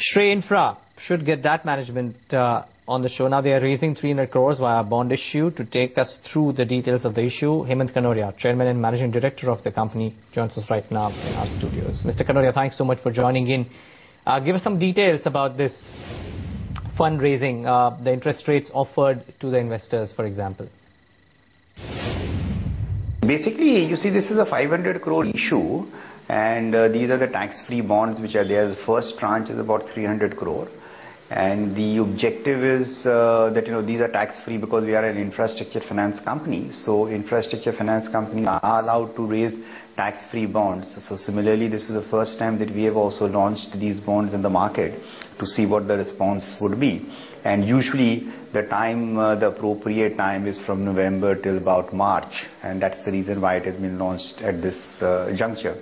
Shrey Infra should get that management on the show. Now they are raising 300 crores via bond issue. To take us through the details of the issue, Hemant Kanoria, Chairman and Managing Director of the company, joins us right now in our studios. Mr. Kanoria, thanks so much for joining in. Give us some details about this fundraising, the interest rates offered to the investors, for example. Basically, you see, this is a 500 crore issue, and these are the tax-free bonds which are there. The first tranche is about 300 crore. And the objective is that, these are tax-free because we are an infrastructure finance company. So infrastructure finance companies are allowed to raise tax-free bonds. So similarly, this is the first time that we have also launched these bonds in the market to see what the response would be. And usually the time, the appropriate time is from November till about March. And that's the reason why it has been launched at this juncture.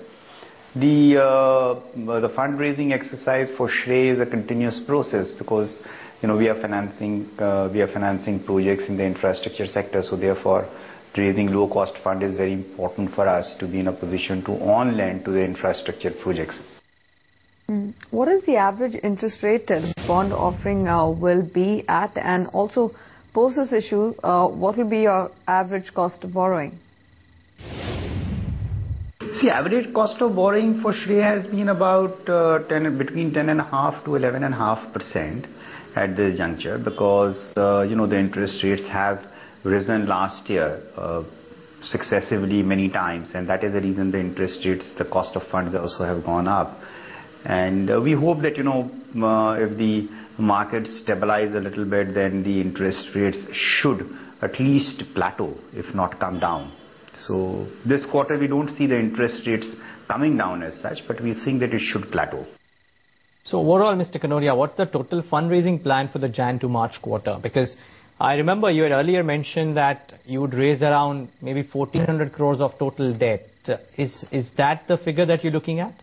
The fundraising exercise for Shrey is a continuous process because we are financing projects in the infrastructure sector. So therefore, raising low cost fund is very important for us to be in a position to on lend to the infrastructure projects. What is the average interest rate that bond offering will be at, and also post this issue, what will be your average cost of borrowing? See, average cost of borrowing for Shrey has been about between 10.5% to 11.5% at this juncture because the interest rates have risen last year successively many times, and that is the reason the interest rates, the cost of funds also have gone up. And we hope that if the market stabilize a little bit, then the interest rates should at least plateau, if not come down. So this quarter we don't see the interest rates coming down as such, but we think that it should plateau. So overall, Mr. Kanoria, what's the total fundraising plan for the Jan to March quarter? Because I remember you had earlier mentioned that you would raise around maybe 1,400 crores of total debt. Is that the figure that you're looking at?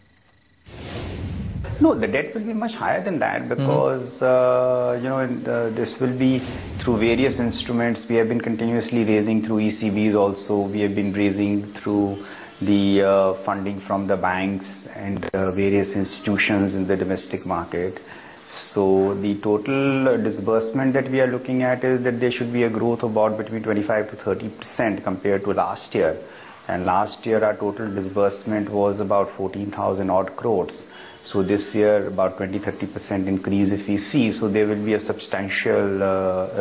No, the debt will be much higher than that because, this will be through various instruments. We have been continuously raising through ECBs also. We have been raising through the funding from the banks and various institutions in the domestic market. So the total disbursement that we are looking at is that there should be a growth of about between 25 to 30% compared to last year. And last year our total disbursement was about 14,000 odd crores. So this year about 20-30% increase if we see. So there will be a substantial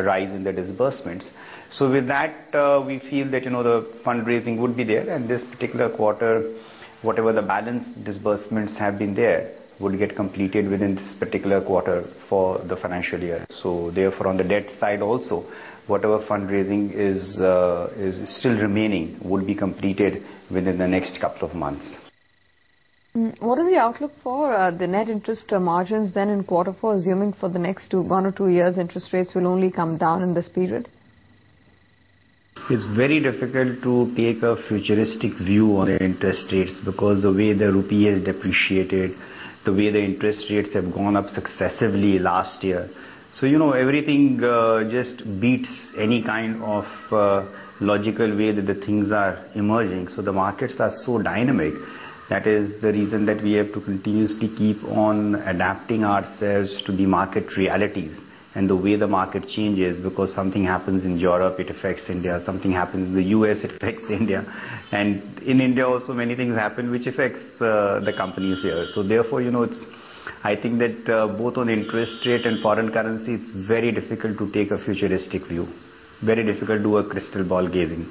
rise in the disbursements. So with that we feel that the fundraising would be there, and this particular quarter, whatever the balance disbursements have been there would get completed within this particular quarter for the financial year. So therefore on the debt side also, whatever fundraising is still remaining would be completed within the next couple of months. What is the outlook for the net interest margins then in quarter four, assuming for the next 1 or 2 years interest rates will only come down in this period? It's very difficult to take a futuristic view on the interest rates because the way the rupee has depreciated, the way the interest rates have gone up successively last year. So, everything just beats any kind of logical way that the things are emerging. So the markets are so dynamic. That is the reason that we have to continuously keep on adapting ourselves to the market realities and the way the market changes, because something happens in Europe, it affects India. Something happens in the US, it affects India. And in India also many things happen which affects the companies here. So therefore, I think that both on interest rate and foreign currency, it's very difficult to take a futuristic view. Very difficult to do a crystal ball gazing.